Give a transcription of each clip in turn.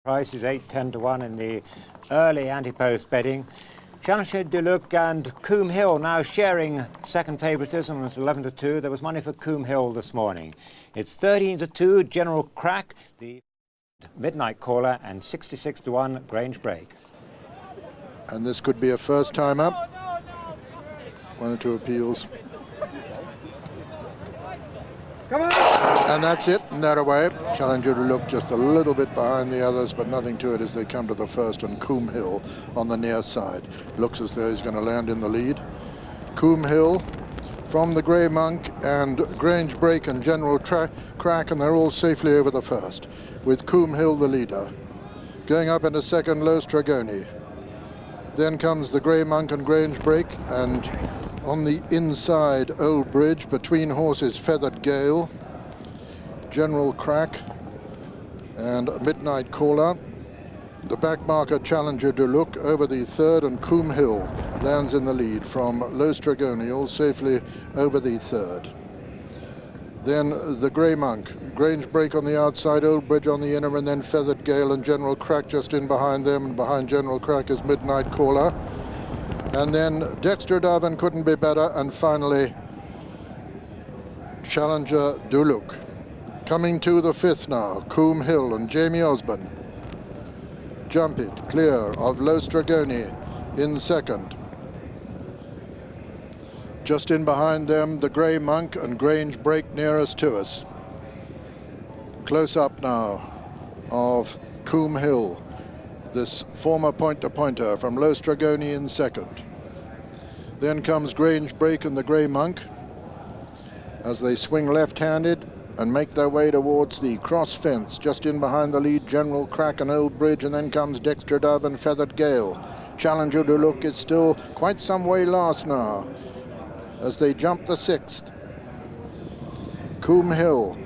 Price is 8-10 to 1 in the early anti-post betting. Challenger Duluc and Coombe Hill now sharing second favouritism at 11 to 2. There was money for Coombe Hill this morning. It's 13 to 2, General Crack, the midnight caller, and 66 to 1, Grange Break. And this could be a first time up. One or two appeals. Come on! And that's it, and they're away. Challenger Duluc just a little bit behind the others, but nothing to it as they come to the first, and Coombe Hill on the near side. Looks as though he's going to land in the lead. Coombe Hill from the Grey Monk and Grange Break and General Crack, and they're all safely over the first, with Coombe Hill the leader. Going up into second, Low Stragoni. Then comes the Grey Monk and Grange Break, and on the inside, Old Bridge, between horses, Feathered Gale, General Crack, and Midnight Caller. The back marker, Challenger Duluc, over the third, and Coombe Hill lands in the lead from Low Stragoni, all safely over the third. Then the Grey Monk, Grange Break on the outside, Old Bridge on the inner, and then Feathered Gale and General Crack just in behind them, and behind General Crack is Midnight Caller. And then Dexter Dove and Couldn't Be Better, and finally Challenger Duluc. Coming to the fifth now, Coombe Hill and Jamie Osborne. Jump It, clear of Low Stragoni in second. Just in behind them, the Grey Monk and Grange Break nearest to us. Close up now of Coombe Hill, this former point-to-pointer from Low Stragoni in second. Then comes Grange Break and the Grey Monk as they swing left-handed and make their way towards the cross fence. Just in behind the lead, General Crack and Old Bridge, and then comes Dexter Dove and Feathered Gale. Challenger Duluc is still quite some way last now as they jump the sixth. Coombe Hill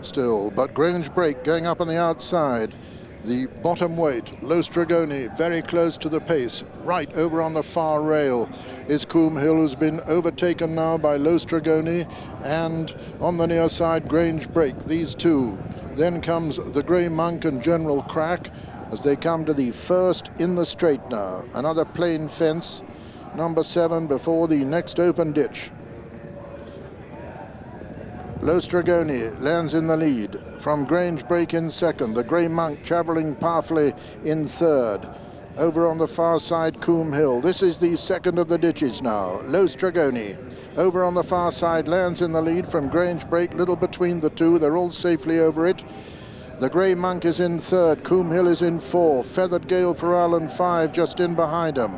still, but Grange Break going up on the outside. The bottom weight, Low Stragoni, very close to the pace. Right over on the far rail is Coombe Hill, who's been overtaken now by Low Stragoni, and on the near side, Grange Break, these two. Then comes the Grey Monk and General Crack as they come to the first in the straight now. Another plain fence, number 7, before the next open ditch. Low Stragoni lands in the lead from Grange Break in second. The Grey Monk travelling powerfully in third. Over on the far side, Coombe Hill. This is the second of the ditches now. Low Stragoni over on the far side lands in the lead from Grange Break, little between the two. They're all safely over it. The Grey Monk is in third. Coombe Hill is in fourth. Feathered Gale for Ireland 5 just in behind him.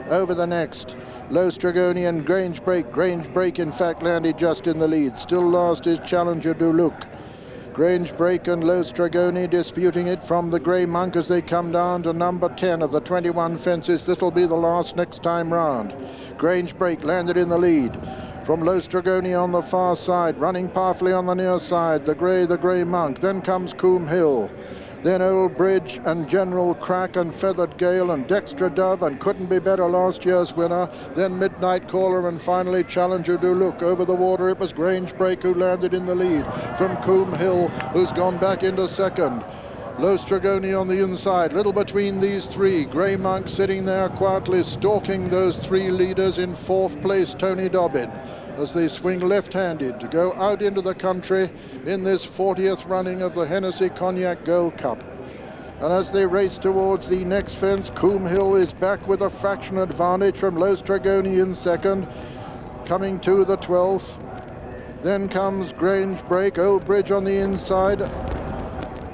Over the next, Low Stragoni and Grange Break. Grange Break, in fact, landed just in the lead. Still last is Challenger Duluc. Grange Break and Low Stragoni disputing it from the Grey Monk as they come down to number 10 of the 21 fences. This will be the last next time round. Grange Break landed in the lead from Low Stragoni on the far side, running powerfully on the near side. The Grey Monk. Then comes Coombe Hill. Then Old Bridge and General Crack and Feathered Gale and Dexter Dove and Couldn't Be Better, last year's winner. Then Midnight Caller, and finally Challenger Duluc. Over the water it was Grange Break who landed in the lead from Coombe Hill, who's gone back into second. Low Stragoni on the inside, little between these three. Grey Monk sitting there quietly stalking those three leaders. In fourth place, Tony Dobbin, as they swing left-handed to go out into the country in this 40th running of the Hennessy Cognac Gold Cup. And as they race towards the next fence, Coombe Hill is back with a fraction advantage from Low Stragoni in second, coming to the 12th. Then comes Grange Break, Old Bridge on the inside,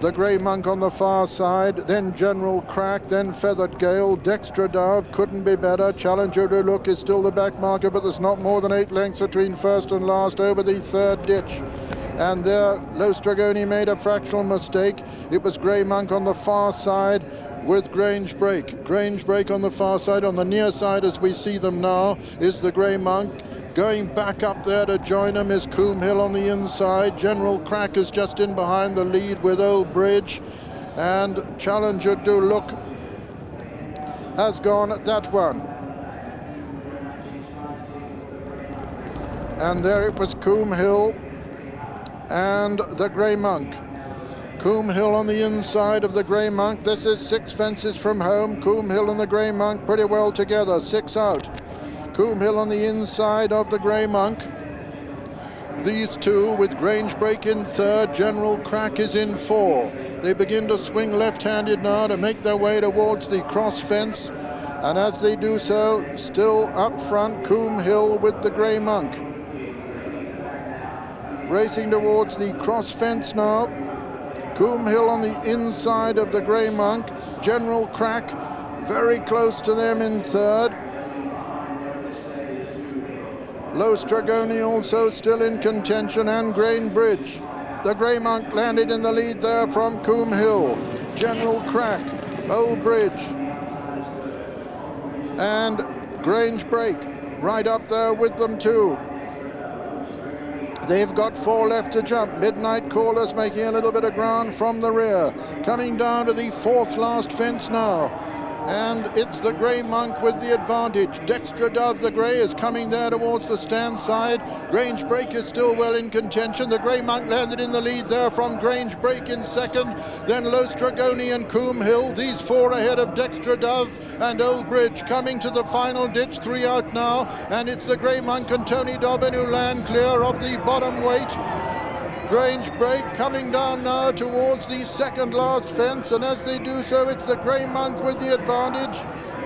the Grey Monk on the far side, then General Crack, then Feathered Gale, Dexter Dove, Couldn't Be Better. Challenger Duluc is still the back marker, but there's not more than 8 lengths between first and last over the third ditch. And there, Low Stragoni made a fractional mistake. It was Grey Monk on the far side with Grange Break. Grange Break on the far side. On the near side, as we see them now, is the Grey Monk. Going back up there to join him is Coombe Hill on the inside. General Crack is just in behind the lead with Old Bridge. And Challenger Duluc has gone at that one. And there it was Coombe Hill and the Grey Monk. Coombe Hill on the inside of the Grey Monk. This is 6 fences from home. Coombe Hill and the Grey Monk pretty well together. 6 out. Coombe Hill on the inside of the Grey Monk. These two with Grange Break in third. General Crack is in 4. They begin to swing left-handed now to make their way towards the cross fence. And as they do so, still up front, Coombe Hill with the Grey Monk. Racing towards the cross fence now. Coombe Hill on the inside of the Grey Monk. General Crack very close to them in third. Low Stragoni also still in contention, and Grain Bridge. The Grey Monk landed in the lead there from Coombe Hill. General Crack, Old Bridge, and Grange Break right up there with them too. They've got 4 left to jump. Midnight Caller's making a little bit of ground from the rear. Coming down to the 4th last fence now. And it's the Grey Monk with the advantage. Dextra Dove, the Grey, is coming there towards the stand side. Grange Break is still well in contention. The Grey Monk landed in the lead there from Grange Break in second. Then Low Stragoni and Coombe Hill. These 4 ahead of Dextra Dove and Old Bridge coming to the final ditch. 3 out now. And it's the Grey Monk and Tony Dobbin who land clear of the bottom weight. Grange Break coming down now towards the 2nd last fence, and as they do so, it's the Grey Monk with the advantage.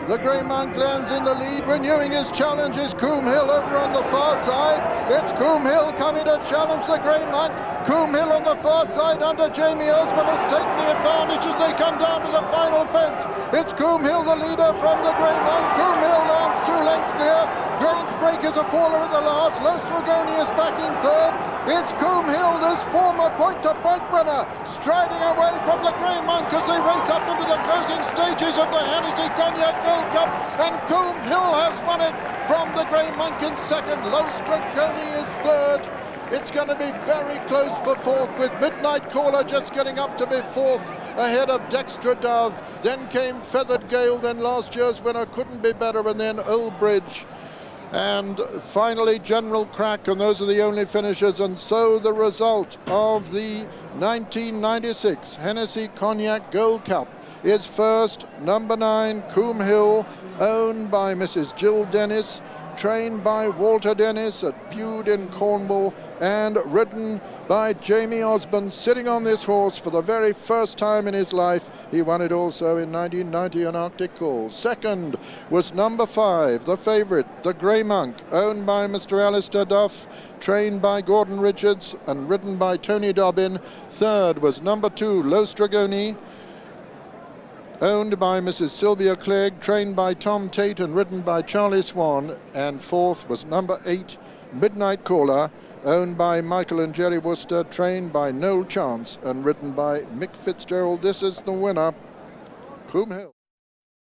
The Grey Monk lands in the lead. Renewing his challenge is Coombe Hill over on the far side. It's Coombe Hill coming to challenge the Grey Monk. Coombe Hill on the far side under Jamie Osborne has taken the advantage as they come down to the final fence. It's Coombe Hill, the leader from the Grey Monk. Coombe Hill lands 2 lengths clear. Grange Break is a faller at the last. Low Stragoni is back in third. It's Coombe Hill, this former point-to-point winner, striding away from the Grey Monk as they race up into the closing stages of the Hennessy Cognac Gold Cup, and Coombe Hill has won it from the Grey Monk in second. Low Stragoni is third. It's going to be very close for 4th, with Midnight Caller just getting up to be 4th ahead of Dextra Dove. Then came Feathered Gale, then last year's winner Couldn't Be Better, and then Old Bridge. And finally General Crack, and those are the only finishers. And so the result of the 1996 Hennessy Cognac Gold Cup is first, number 9, Coombe Hill, owned by Mrs. Jill Dennis, trained by Walter Dennis at Bude in Cornwall, and ridden by Jamie Osborne, sitting on this horse for the very first time in his life. He won it also in 1990 on Arctic Calls. Second was number 5, the favourite, the Grey Monk, owned by Mr. Alistair Duff, trained by Gordon Richards and ridden by Tony Dobbin. Third was number 2, Low Stragoni, owned by Mrs. Sylvia Clegg, trained by Tom Tate and ridden by Charlie Swan. And fourth was number 8, Midnight Caller, owned by Michael and Jerry Worcester, trained by Noel Chance and ridden by Mick Fitzgerald. This is the winner, Coombe Hill.